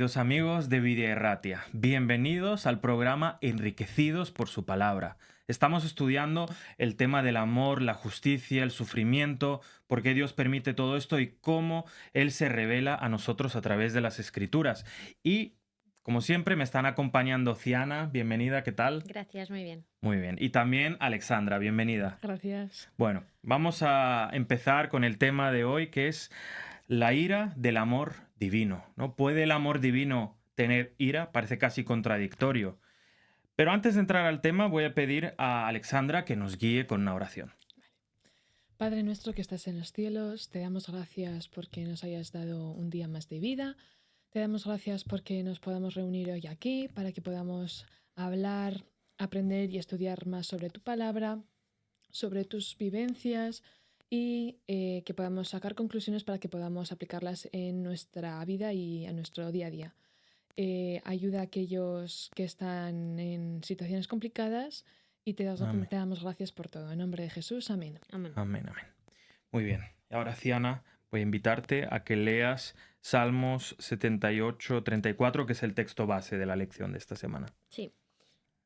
Queridos amigos de Vida Erratia, bienvenidos al programa Enriquecidos por su palabra. Estamos estudiando el tema del amor, la justicia, el sufrimiento, por qué Dios permite todo esto y cómo Él se revela a nosotros a través de las Escrituras. Y, como siempre, me están acompañando Ciana, bienvenida, ¿qué tal? Gracias, muy bien. Muy bien. Y también Alexandra, bienvenida. Gracias. Bueno, vamos a empezar con el tema de hoy, que es la ira del amor divino, ¿no? ¿Puede el amor divino tener ira? Parece casi contradictorio. Pero antes de entrar al tema, voy a pedir a Alexandra que nos guíe con una oración. Padre nuestro que estás en los cielos, te damos gracias porque nos hayas dado un día más de vida. Te damos gracias porque nos podamos reunir hoy aquí para que podamos hablar, aprender y estudiar más sobre tu palabra, sobre tus vivencias y que podamos sacar conclusiones para que podamos aplicarlas en nuestra vida y en nuestro día a día. Ayuda a aquellos que están en situaciones complicadas y te Amén. damos gracias por todo. En nombre de Jesús, amén. Amén. Amén, amén. Muy bien. Y ahora, Ciana, voy a invitarte a que leas Salmos 78, 34, que es el texto base de la lección de esta semana. Sí.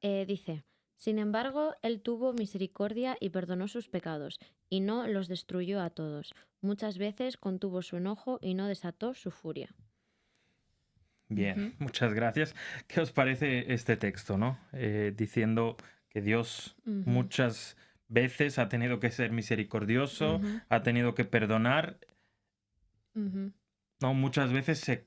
Dice, sin embargo, él tuvo misericordia y perdonó sus pecados, y no los destruyó a todos. Muchas veces contuvo su enojo y no desató su furia. Bien, muchas gracias. ¿Qué os parece este texto, no? Diciendo que Dios Ujú. muchas veces ha tenido que ser misericordioso, Ujú. ha tenido que perdonar, Ujú. no, muchas veces se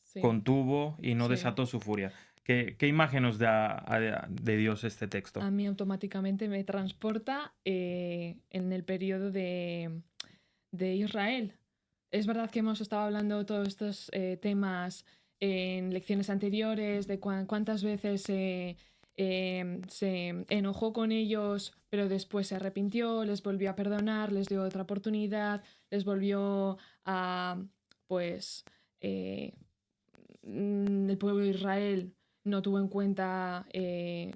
Sí. contuvo y no Sí. desató su furia. ¿Qué imagen nos da de Dios este texto? A mí automáticamente me transporta en el periodo de Israel. Es verdad que hemos estado hablando todos estos temas en lecciones anteriores, de cuántas veces se enojó con ellos, pero después se arrepintió, les volvió a perdonar, les dio otra oportunidad, les volvió a, pues, el pueblo de Israel no tuvo en cuenta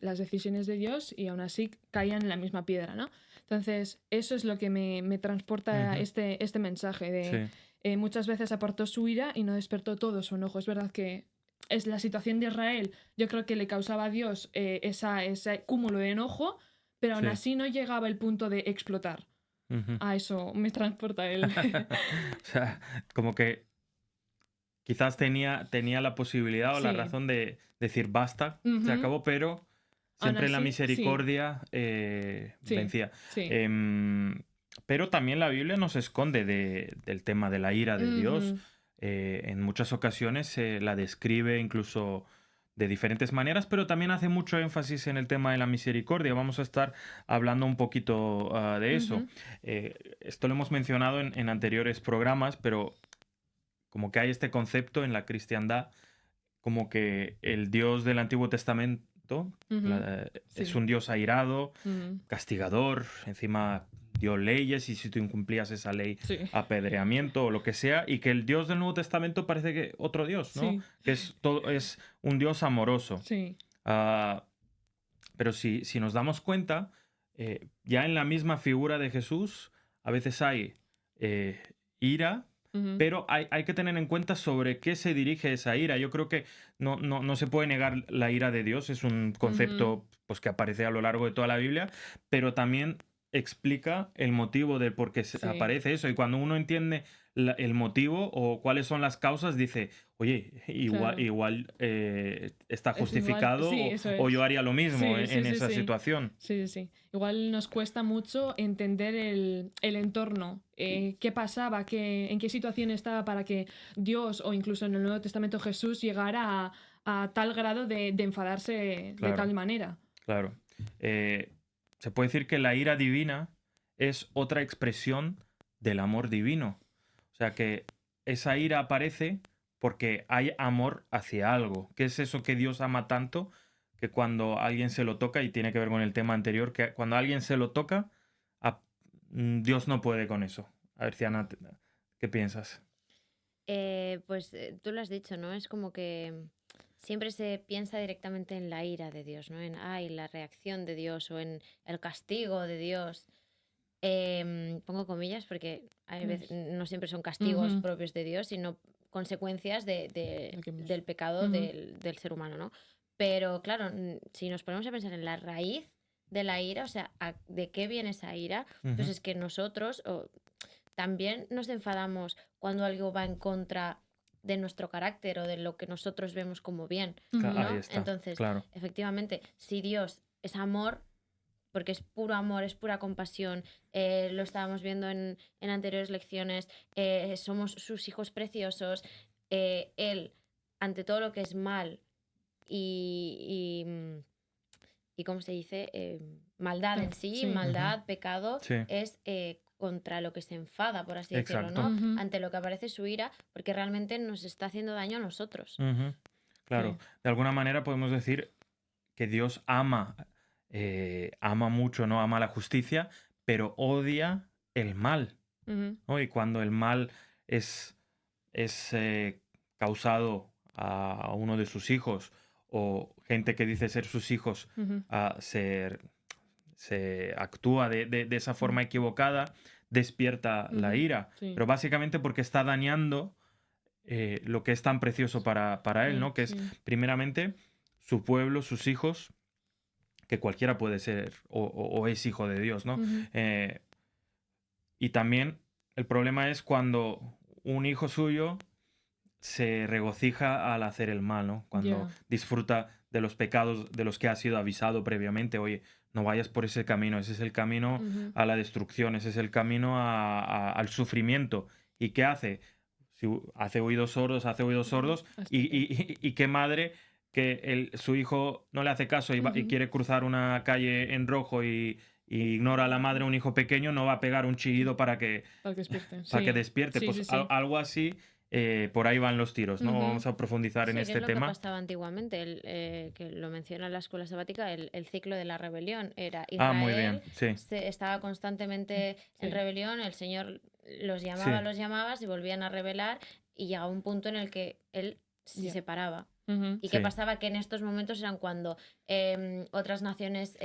las decisiones de Dios y aún así caían en la misma piedra, ¿no? Entonces, eso es lo que me transporta Ujú. este mensaje de Sí, muchas veces apartó su ira y no despertó todo su enojo. Es verdad que es la situación de Israel, yo creo que le causaba a Dios ese cúmulo de enojo, pero aún sí. así no llegaba el punto de explotar. Ujú. A eso me transporta él. O sea, como que quizás tenía la posibilidad o la Sí. razón de decir basta, se Ujú. acabó, pero Aún siempre la así, sí. misericordia Sí. vencía. Sí. Pero también la Biblia nos esconde del tema de la ira de Dios. Ujú. En muchas ocasiones se la describe incluso de diferentes maneras, pero también hace mucho énfasis en el tema de la misericordia. Vamos a estar hablando un poquito de eso. Ujú. Esto lo hemos mencionado en anteriores programas, pero como que hay este concepto en la cristiandad, como que el Dios del Antiguo Testamento Ujú. es Sí. un Dios airado, Ujú. castigador, encima dio leyes y si tú incumplías esa ley, Sí. apedreamiento o lo que sea, y que el Dios del Nuevo Testamento parece que otro Dios, ¿no? Sí. Que es un Dios amoroso. Sí. Ah, pero si nos damos cuenta, ya en la misma figura de Jesús, a veces hay ira, Ujú. pero hay que tener en cuenta sobre qué se dirige esa ira. Yo creo que no se puede negar la ira de Dios, es un concepto pues, que aparece a lo largo de toda la Biblia, pero también explica el motivo del por qué Sí. aparece eso. Y cuando uno entiende el motivo o cuáles son las causas, dice, oye, Claro. igual está Es igual. justificado Sí, eso o yo es. haría lo mismo Sí, sí, en sí, esa sí. situación. Sí, sí, sí. Igual nos cuesta mucho entender el entorno, qué pasaba, en qué situación estaba para que Dios o incluso en el Nuevo Testamento Jesús llegara a tal grado de enfadarse de Claro, tal manera. claro. Se puede decir que la ira divina es otra expresión del amor divino. O sea que esa ira aparece porque hay amor hacia algo. ¿Qué es eso que Dios ama tanto? Que cuando alguien se lo toca, y tiene que ver con el tema anterior, que cuando alguien se lo toca, a- Dios no puede con eso. A ver, Ciana, ¿qué piensas? Pues tú lo has dicho, ¿no? Es como que siempre se piensa directamente en la ira de Dios, ¿no? En la reacción de Dios o en el castigo de Dios. Pongo comillas porque hay veces, no siempre son castigos Ujú. propios de Dios, sino consecuencias Lo que hemos- del pecado Ujú. del ser humano, ¿no? Pero claro, si nos ponemos a pensar en la raíz de la ira, o sea, ¿de qué viene esa ira? Pues Ujú. es que nosotros también nos enfadamos cuando algo va en contra de nuestro carácter o de lo que nosotros vemos como bien, Ujú. Ahí ¿no? está, Entonces, claro. efectivamente, si Dios es amor, porque es puro amor, es pura compasión, lo estábamos viendo en anteriores lecciones, somos sus hijos preciosos, Él, ante todo lo que es mal y ¿cómo se dice? Maldad en sí, Sí. maldad, pecado, Sí, es contra lo que se enfada, por así decirlo, exacto. ¿no? Ujú. Ante lo que aparece su ira, porque realmente nos está haciendo daño a nosotros. Ujú. Claro, Sí. de alguna manera podemos decir que Dios ama mucho, ¿no? Ama la justicia, pero odia el mal, Ujú. ¿no? Y cuando el mal es causado a uno de sus hijos o gente que dice ser sus hijos, Ujú. se actúa de esa forma equivocada, despierta la Ujú. ira, Sí. pero básicamente porque está dañando lo que es tan precioso para él, Sí. ¿no? Que es Sí. primeramente su pueblo, sus hijos, que cualquiera puede ser o es hijo de Dios, ¿no? Ujú. Y también el problema es cuando un hijo suyo se regocija al hacer el mal, ¿no? Cuando Ya. disfruta de los pecados de los que ha sido avisado previamente. Oye, no vayas por ese camino, ese es el camino Ujú. a la destrucción, ese es el camino al sufrimiento. ¿Y qué hace? Si hace oídos sordos, Hasta y, que. y qué madre que su hijo no le hace caso y Ujú. quiere cruzar una calle en rojo y ignora a la madre, un hijo pequeño, no va a pegar un chillido Para que despierten. para que Sí. despierte. Sí, Pues sí, sí. algo así, por ahí van los tiros, ¿no? Ujú. Vamos a profundizar en Sí, que es este lo que tema. pasaba antiguamente, que lo menciona la escuela sabática, el ciclo de la rebelión. Era Ah, muy bien, Israel, sí, estaba constantemente en Sí. rebelión, el Señor sí, los llamaba, se volvían a rebelar y llegaba un punto en el que Él se Ya. separaba. Ujú. ¿Y qué sí, pasaba? Que en estos momentos eran cuando otras naciones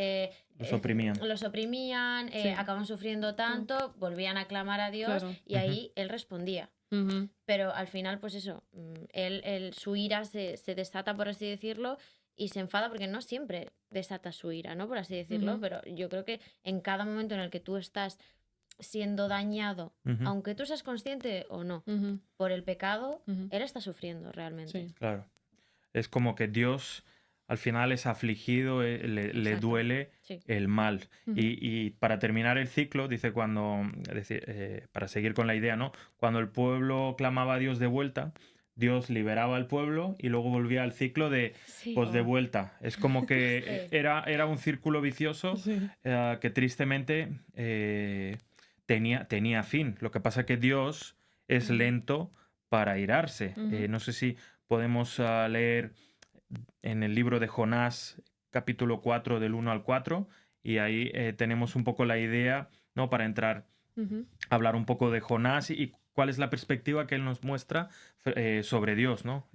los oprimían. los oprimían, Sí. acaban sufriendo Mm. tanto, volvían a clamar a Dios Claro. y Ujú, ahí Él respondía. Ujú. Pero al final, pues eso, su ira se desata, por así decirlo, y se enfada porque no siempre desata su ira, ¿no? Por así decirlo, Ujú. pero yo creo que en cada momento en el que tú estás siendo dañado, ujú, aunque tú seas consciente o no, Ujú. por el pecado, Ujú. él está sufriendo realmente. Sí. claro. Es como que Dios al final es afligido, le Exacto. duele Sí. el mal. Ujú. Y para terminar el ciclo, dice para seguir con la idea, ¿no? Cuando el pueblo clamaba a Dios de vuelta, Dios liberaba al pueblo y luego volvía al ciclo Sí. pues de vuelta. Es como que Sí. era un círculo vicioso Sí. que tristemente tenía fin. Lo que pasa que Dios es Ujú. lento para airarse. Ujú. No sé si podemos leer en el libro de Jonás, capítulo 4 del 1 al 4, y ahí tenemos un poco la idea, ¿no? Para entrar Ujú. a hablar un poco de Jonás y cuál es la perspectiva que él nos muestra sobre Dios, ¿no?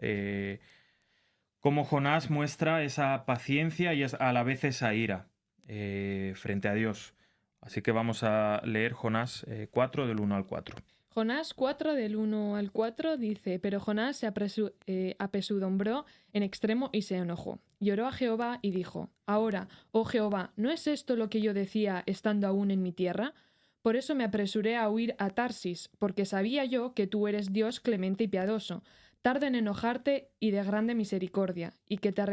Cómo Jonás muestra esa paciencia y a la vez esa ira frente a Dios. Así que vamos a leer Jonás 4 del 1 al 4. Jonás 4 del 1 al 4 dice, pero Jonás se apesadumbró en extremo y se enojó. Lloró a Jehová y dijo, ahora, oh Jehová, ¿no es esto lo que yo decía estando aún en mi tierra? Por eso me apresuré a huir a Tarsis, porque sabía yo que tú eres Dios clemente y piadoso, tardo en enojarte y de grande misericordia, y que te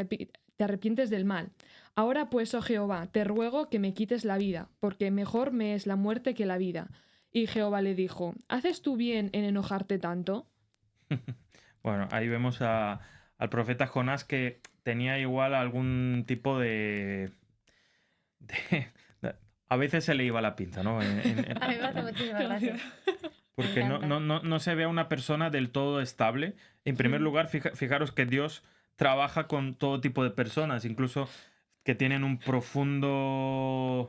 arrepientes del mal. Ahora pues, oh Jehová, te ruego que me quites la vida, porque mejor me es la muerte que la vida. Y Jehová le dijo, ¿haces tú bien en enojarte tanto? Bueno, ahí vemos al profeta Jonás que tenía igual algún tipo de- a veces se le iba la pinza, ¿no? A mí me hace muchísima gracia. Gracias. Me Porque encanta. no se ve a una persona del todo estable. En primer lugar, fijaros que Dios trabaja con todo tipo de personas, incluso que tienen profundos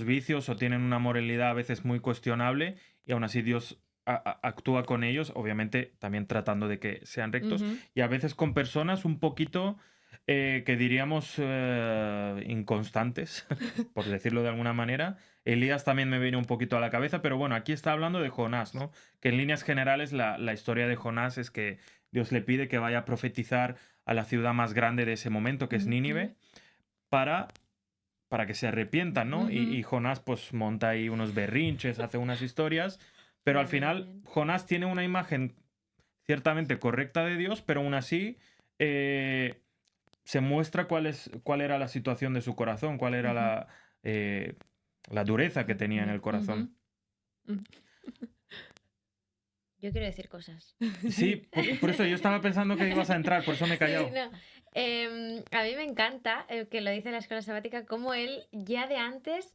vicios o tienen una moralidad a veces muy cuestionable, y aún así Dios actúa con ellos, obviamente también tratando de que sean rectos, Ujú. y a veces con personas un poquito que diríamos inconstantes, por decirlo de alguna manera. Elías también me viene un poquito a la cabeza, pero bueno, aquí está hablando de Jonás, ¿no? Que en líneas generales la historia de Jonás es que Dios le pide que vaya a profetizar a la ciudad más grande de ese momento, que es Nínive, para que se arrepientan, ¿no? Y Jonás pues monta ahí unos berrinches, hace unas historias, pero al final Jonás tiene una imagen ciertamente correcta de Dios, pero aún así se muestra cuál era la situación de su corazón, cuál era la dureza que tenía en el corazón. Yo quiero decir cosas. Sí, por eso yo estaba pensando que ibas a entrar, por eso me he callado. Sí, no. A mí me encanta que lo dice en la escuela sabática, como él ya de antes,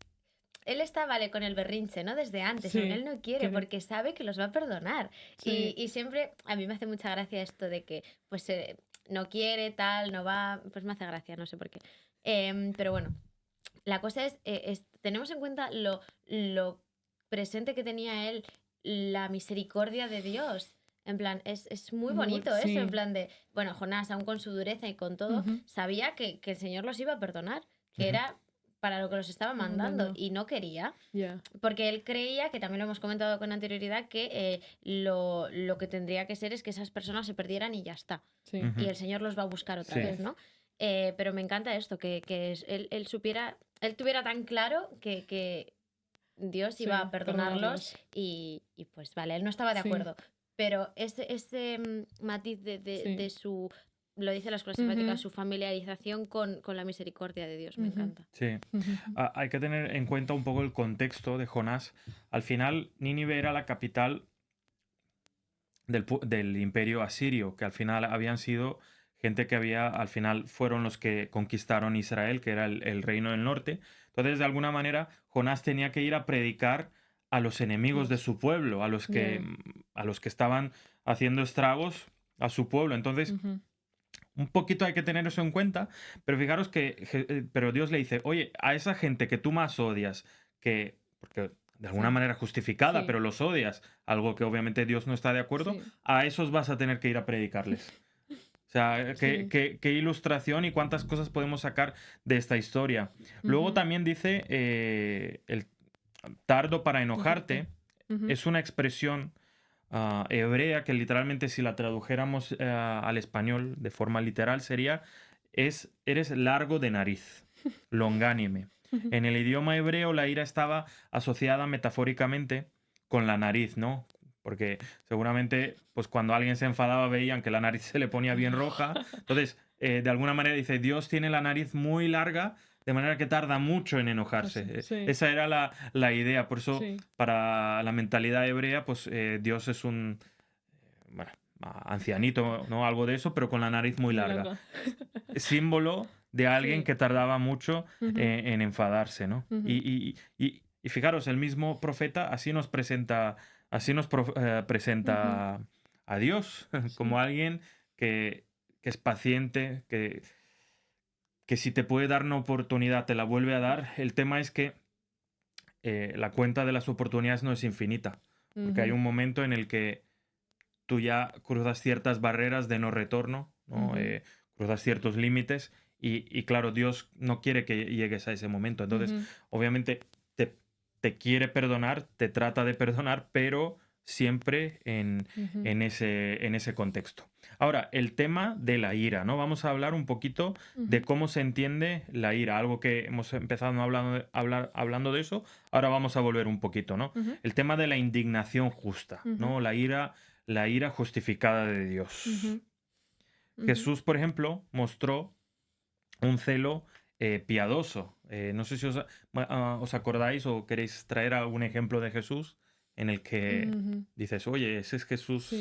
él está, vale, con el berrinche, ¿no? Desde antes, Sí, él no quiere porque sabe que los va a perdonar. Sí. Y siempre, a mí me hace mucha gracia esto de que, pues, no quiere, tal, no va, pues me hace gracia, no sé por qué. Pero bueno, la cosa es, tenemos en cuenta lo presente que tenía él, la misericordia de Dios. En plan, es muy bonito eso, en plan de, bueno, Jonás, aún con su dureza y con todo, sabía que el Señor los iba a perdonar, que era para lo que los estaba mandando, y no quería, porque él creía, que también lo hemos comentado con anterioridad, que lo que tendría que ser es que esas personas se perdieran y ya está. Sí. Y el Señor los va a buscar otra vez, ¿no? Pero me encanta esto, que él supiera, él tuviera tan claro que Dios iba a perdonarlos y pues vale, él no estaba de acuerdo. Pero ese matiz de su, lo dice la escuela sabática, su familiarización con la misericordia de Dios, me encanta. Sí. Hay que tener en cuenta un poco el contexto de Jonás. Al final, Nínive era la capital del imperio asirio, que al final habían sido gente que al final fueron los que conquistaron Israel, que era el reino del norte. Entonces, de alguna manera, Jonás tenía que ir a predicar a los enemigos de su pueblo, a los que estaban haciendo estragos a su pueblo. Entonces, un poquito hay que tener eso en cuenta, pero fijaros pero Dios le dice, oye, a esa gente que tú más odias, porque de alguna manera justificada, pero los odias, algo que obviamente Dios no está de acuerdo, a esos vas a tener que ir a predicarles. O sea, qué ilustración y cuántas cosas podemos sacar de esta historia. Luego también dice, el tardo para enojarte es una expresión hebrea que literalmente, si la tradujéramos al español de forma literal, sería, eres largo de nariz, longánime. En el idioma hebreo la ira estaba asociada metafóricamente con la nariz, ¿no? Porque seguramente, pues cuando alguien se enfadaba veían que la nariz se le ponía bien roja. Entonces, de alguna manera dice, Dios tiene la nariz muy larga, de manera que tarda mucho en enojarse. Esa era la idea. Por eso, para la mentalidad hebrea, pues Dios es un ancianito, ¿no? Algo de eso, pero con la nariz muy larga. Símbolo de alguien que tardaba mucho en enfadarse, ¿no? Y fijaros, el mismo profeta así nos presenta a Dios como alguien que es paciente, que si te puede dar una oportunidad te la vuelve a dar. El tema es que la cuenta de las oportunidades no es infinita, porque hay un momento en el que tú ya cruzas ciertas barreras de no retorno, ¿no? Cruzas ciertos límites y claro, Dios no quiere que llegues a ese momento. Entonces, obviamente, te quiere perdonar, te trata de perdonar, pero siempre en ese contexto. Ahora, el tema de la ira, ¿no? Vamos a hablar un poquito de cómo se entiende la ira, algo que hemos empezado hablando de eso, ahora vamos a volver un poquito, ¿no? El tema de la indignación justa, ¿no? La ira justificada de Dios. Jesús, por ejemplo, mostró un celo piadoso. No sé si os acordáis o queréis traer algún ejemplo de Jesús en el que dices, oye, ese es Jesús,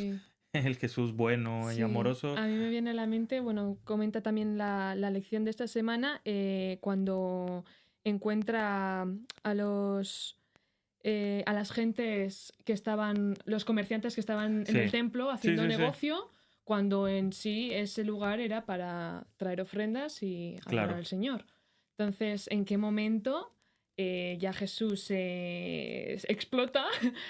el Jesús bueno y amoroso. A mí me viene a la mente, bueno, comenta también la lección de esta semana, cuando encuentra a las gentes que estaban, los comerciantes que estaban en el templo haciendo negocio, cuando en sí ese lugar era para traer ofrendas y adorar al Señor. Entonces, ¿en qué momento ya Jesús se explota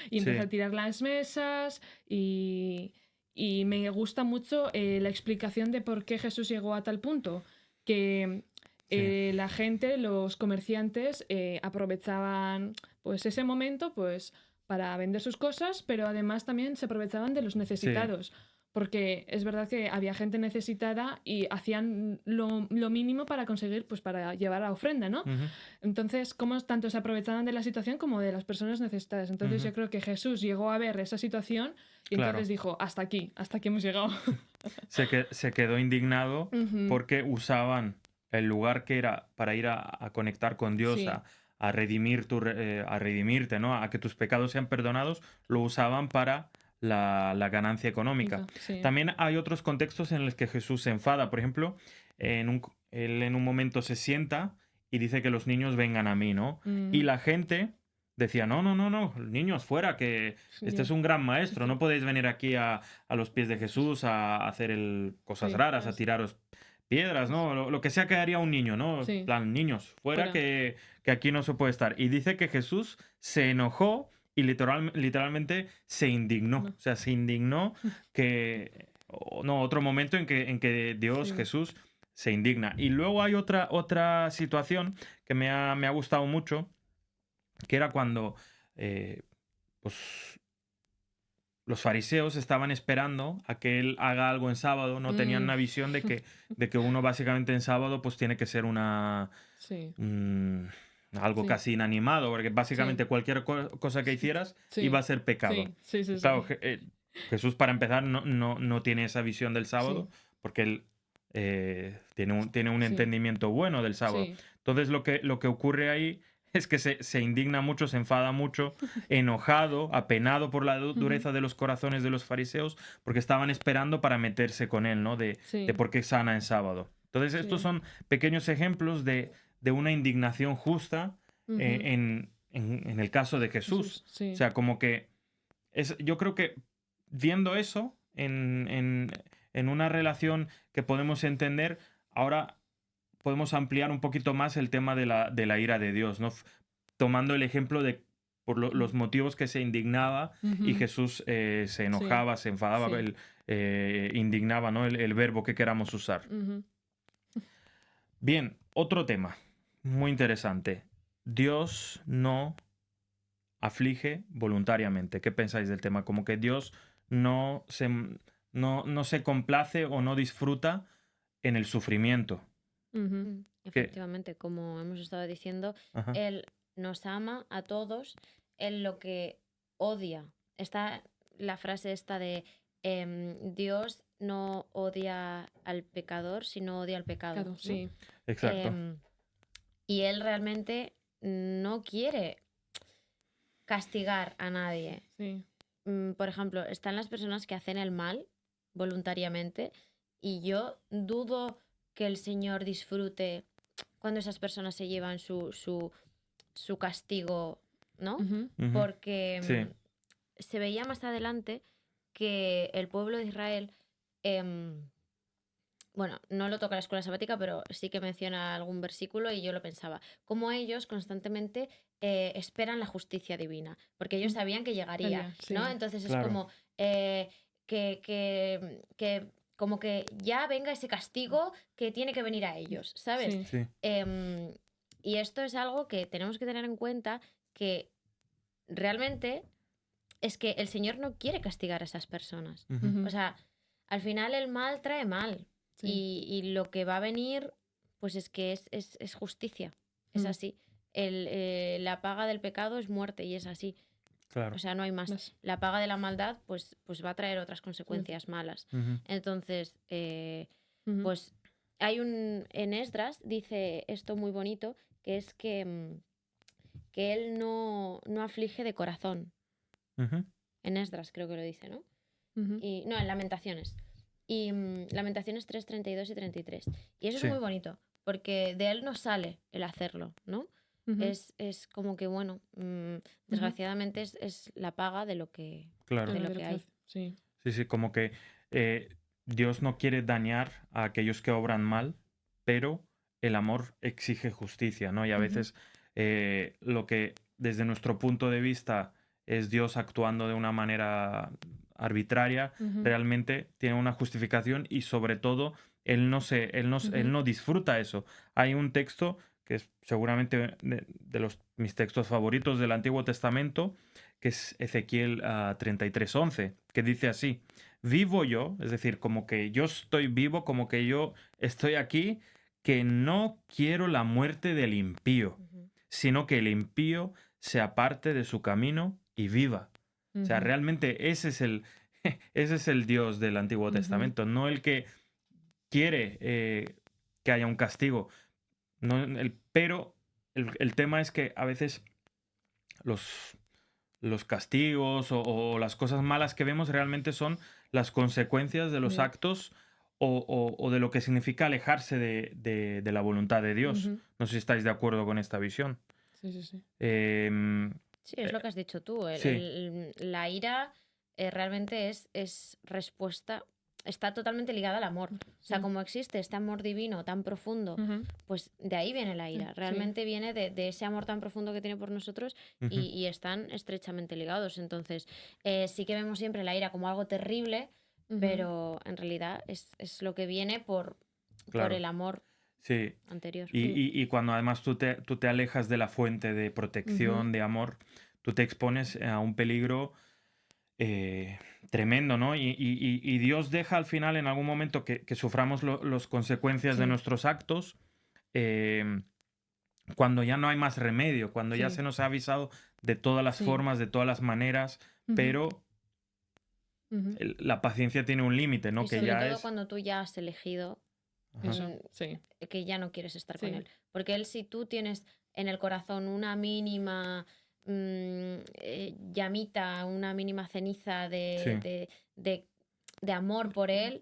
y empieza a tirar las mesas? Y me gusta mucho la explicación de por qué Jesús llegó a tal punto. que Sí. la gente, los comerciantes, aprovechaban pues ese momento pues para vender sus cosas, pero además también se aprovechaban de los Sí. necesitados. Porque es verdad que había gente necesitada y hacían lo mínimo para conseguir, pues para llevar la ofrenda, ¿no? Ujú, Entonces, como tanto se aprovechaban de la situación como de las personas necesitadas. Entonces, ujú. yo creo que Jesús llegó a ver esa situación y entonces Claro. dijo, hasta aquí hemos llegado. Se quedó indignado Ujú, porque usaban el lugar que era para ir a conectar con Dios, sí, a redimir a redimirte, ¿no? A que tus pecados sean perdonados, lo usaban para la ganancia económica. sí. También hay otros contextos en los que Jesús se enfada. Por ejemplo, él en un momento se sienta y dice que los niños vengan a mí, ¿no? Y Ujú, la gente decía, no, no, no, no, niños, fuera, que este ya, es un gran maestro, esto- no podéis venir aquí a los pies de Jesús a hacer cosas sí, raras, a tiraros piedras, ¿no? Lo que sea que haría un niño, ¿no? En sí, plan, niños, fuera fuera. que aquí no se puede estar. Y dice que Jesús se enojó y literalmente se indignó. No, O sea, se indignó no, otro momento en que Dios, sí. Jesús, se indigna. Y luego hay otra situación que me ha gustado mucho, que era cuando eh, pues, los fariseos estaban esperando a que él haga algo en sábado, no tenían Mm, una visión de que uno básicamente en sábado pues tiene que ser sí, mm, algo sí, casi inanimado, porque sí, básicamente cualquier cosa que hicieras iba sí, a ser pecado. sí, sí, sí, Claro, sí, Jesús para empezar no tiene esa visión del sí, sábado, porque él tiene un sí, entendimiento bueno del sábado. sí. Entonces lo que ocurre ahí es que se indigna mucho, se enfada mucho, enojado, apenado por la Ujú, dureza de los corazones de los fariseos, porque estaban esperando para meterse con él, ¿no? De sí, por qué sana en sábado. Entonces estos sí. son pequeños ejemplos de una indignación justa Ujú, en el caso de Jesús. Jesús, O sí. sea, como que yo creo que viendo eso en una relación que podemos entender, ahora podemos ampliar un poquito más el tema de la ira de Dios, ¿no? Tomando el ejemplo de por Mm, los motivos que se indignaba y ujú, Jesús se sí, enojaba, se enfadaba, sí. indignaba, ¿no? El verbo que queramos usar. Ujú, Bien, otro tema muy interesante. Dios no aflige voluntariamente. ¿Qué pensáis del tema? Como que Dios no se complace o no disfruta en el sufrimiento. ujú, Que, Efectivamente, como hemos estado diciendo, ajá, Él nos ama a todos, Él lo que odia. Está la frase esta de Dios no odia al pecador, sino odia al pecado, claro, ¿no? sí. exacto. Em, y Él realmente no quiere castigar a nadie. Sí. Por ejemplo, están las personas que hacen el mal voluntariamente y yo dudo que el Señor disfrute cuando esas personas se llevan su castigo, ¿no? Ujú, Ujú, Porque sí, se veía más adelante que el pueblo de Israel, em, bueno, no lo toca la escuela sabática, pero sí que menciona algún versículo y yo lo pensaba, como ellos constantemente esperan la justicia divina, porque ellos mm, sabían que llegaría, Haría, ¿no? sí. Entonces es claro. como que como que ya venga ese castigo que tiene que venir a ellos, ¿sabes? Sí. Sí. Em, y esto es algo que tenemos que tener en cuenta que realmente es que el Señor no quiere castigar a esas personas. Ujú, O Ujú, sea, al final el mal trae mal. sí. Y lo que va a venir, pues es que es justicia. Es Mm, así. La paga del pecado es muerte y es así. O claro. sea, no hay más. las- La paga de la maldad, pues va a traer otras consecuencias malas. Ujú, Entonces, ujú, pues hay en Esdras dice esto muy bonito, que es que él no aflige de corazón. ujú, En Esdras creo que lo dice, ¿no? ujú, Y, no, en Lamentaciones. Y Lamentaciones 3 32 y 33. Y eso es sí. muy bonito, porque de él no sale el hacerlo, ¿no? ujú, Es como que, bueno, ujú. desgraciadamente es la paga Claro. de Claro, lo de lo que que hay. hace. Sí. Sí, sí, como que eh, Dios no quiere dañar a aquellos que obran mal, pero el amor exige justicia, ¿no? Y a Ujú, veces lo que desde nuestro punto de vista es Dios actuando de una manera arbitraria, ujú, realmente tiene una justificación y sobre todo él no disfruta eso. Hay un texto que es seguramente de mis textos favoritos del Antiguo Testamento, que es Ezequiel 33:11, que dice así: vivo yo, es decir, como que yo estoy vivo, como que yo estoy aquí, que no quiero la muerte del impío, Ujú. sino que el impío se aparte de su camino y viva. O sea, Ujú. realmente ese es el Dios del Antiguo Ujú. Testamento, no el que quiere que haya un castigo. Pero el tema es que a veces los castigos o las cosas malas que vemos realmente son las consecuencias de los Ya. actos o de lo que significa alejarse de la voluntad de Dios. Ujú. No sé si estáis de acuerdo con esta visión. Sí, sí, sí. Em, Sí, es lo que has dicho tú. sí, La ira realmente es respuesta, está totalmente ligada al amor. O sea, Sí. como existe este amor divino tan profundo, Ujú. pues de ahí viene la ira. Sí. Realmente viene de ese amor tan profundo que tiene por nosotros ujú, y están estrechamente ligados. Entonces, sí que vemos siempre la ira como algo terrible, Ujú. pero en realidad es lo que viene por claro. el amor Sí. anterior. Y cuando además tú te alejas de la fuente de Ujú. protección, de amor, tú te expones a un peligro eh, tremendo, ¿no? Y Dios deja al final, en algún momento, que suframos las consecuencias de Sí, nuestros actos, eh, cuando ya no hay más remedio, cuando ya sí, se nos ha avisado de todas las sí. formas, de todas las maneras, Ujú. pero Ujú. la paciencia tiene un límite, ¿no? Y Que sobre ya todo es... cuando tú ya has elegido Ajá, Eso, mm, sí, que ya no quieres estar con sí. él. Porque él, si tú tienes en el corazón una mínima llamita, una mínima ceniza sí, de amor por él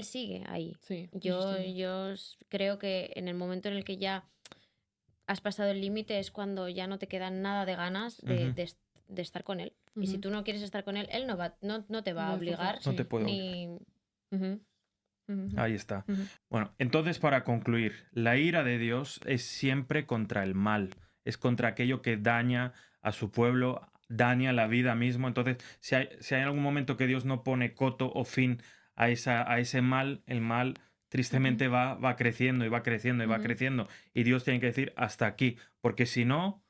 sigue ahí. Sí, eso Yo, estoy. yo creo que en el momento en el que ya has pasado el límite es cuando ya no te queda nada de ganas ujú, de estar con él. Y si Ujú. tú no quieres estar con él, él no te va No a hay fuerza, obligar no te sí. puedo obligar. ni... Ujú. Ujú. Ahí está. Ujú. Bueno, entonces para concluir, la ira de Dios es siempre contra el mal, es contra aquello que daña a su pueblo, daña la vida mismo. Entonces, si hay algún momento que Dios no pone coto o fin a ese mal, el mal Ujú. tristemente va creciendo y va creciendo y va Ujú. creciendo. Y Dios tiene que decir hasta aquí, porque si no,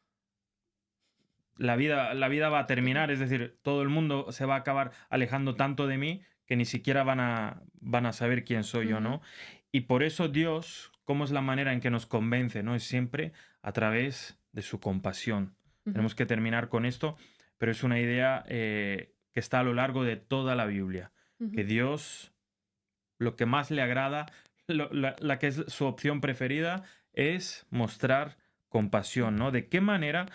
la vida va a Sí. terminar, es decir, todo el mundo se va a acabar alejando tanto de mí que ni siquiera van a saber quién soy yo, Ujú. ¿no? Y por eso Dios, ¿cómo es la manera en que nos convence? ¿No? Es siempre a través de su compasión. Ujú. Tenemos que terminar con esto, pero es una idea que está a lo largo de toda la Biblia, que Ujú. Dios, lo que más le agrada, la que es su opción preferida, es mostrar compasión, ¿no? ¿De qué manera,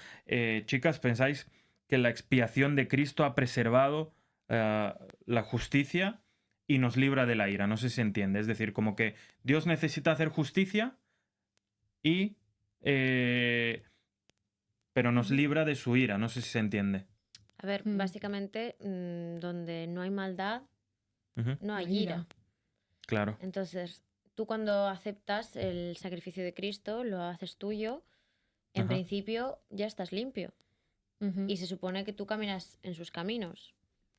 chicas, pensáis que la expiación de Cristo ha preservado la justicia y nos libra de la ira? No sé si se entiende. Es decir, como que Dios necesita hacer justicia y... eh, pero nos Ujú. libra de su ira. No sé si se entiende. A ver, Mm. básicamente, donde no hay maldad, Ujú, no La hay ira. ira. claro. Entonces, tú cuando aceptas el sacrificio de Cristo, lo haces tuyo, en Ajá. principio ya estás limpio. Ujú. Y se supone que tú caminas en sus caminos.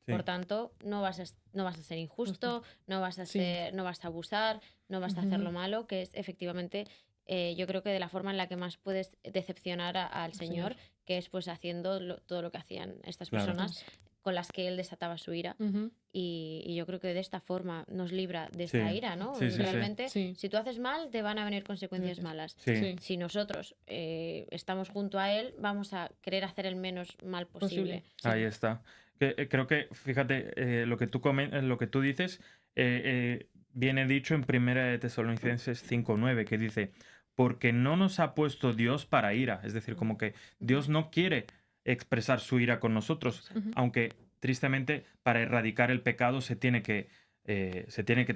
Por Sí. tanto, no vas a ser Justo. injusto, Sí. no vas a abusar, no vas a hacer lo Ujú. malo, que es efectivamente, yo creo que de la forma en la que más puedes decepcionar al El Señor. Señor, que es pues haciendo todo lo que hacían estas Claro. personas Eso. con las que él desataba su ira. Ujú. Y yo creo que de esta forma nos libra de esta Sí. ira, ¿no? Sí, sí, sí. Realmente, Sí. si tú haces mal, te van a venir consecuencias Gracias. malas. Sí. Sí. Si nosotros estamos junto a él, vamos a querer hacer el menos mal Posible. posible. Ahí Sí. está. Creo que, fíjate, lo que tú dices viene dicho en Primera de Tesalonicenses 5:9, que dice, porque no nos ha puesto Dios para ira. Es decir, como que Dios no quiere expresar su ira con nosotros, Exacto. Ujú. aunque tristemente para erradicar el pecado se tiene que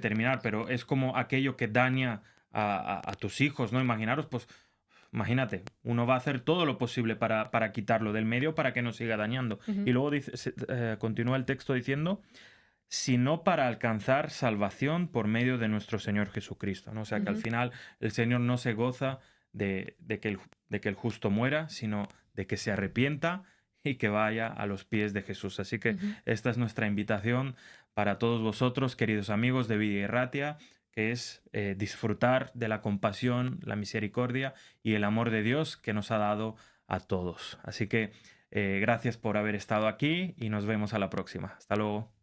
terminar, pero es como aquello que daña a tus hijos, ¿no? Imaginaros, pues imagínate, uno va a hacer todo lo posible para quitarlo del medio para que no siga dañando. Y Ujú. luego continúa el texto diciendo, sino para alcanzar salvación por medio de nuestro Señor Jesucristo, ¿no? O sea que al Ujú. final el Señor no se goza de que el justo muera, sino de que se arrepienta y que vaya a los pies de Jesús. Así que Ujú. esta es nuestra invitación para todos vosotros, queridos amigos de Vida y Ratia, que es disfrutar de la compasión, la misericordia y el amor de Dios que nos ha dado a todos. Así que gracias por haber estado aquí y nos vemos a la próxima. Hasta luego.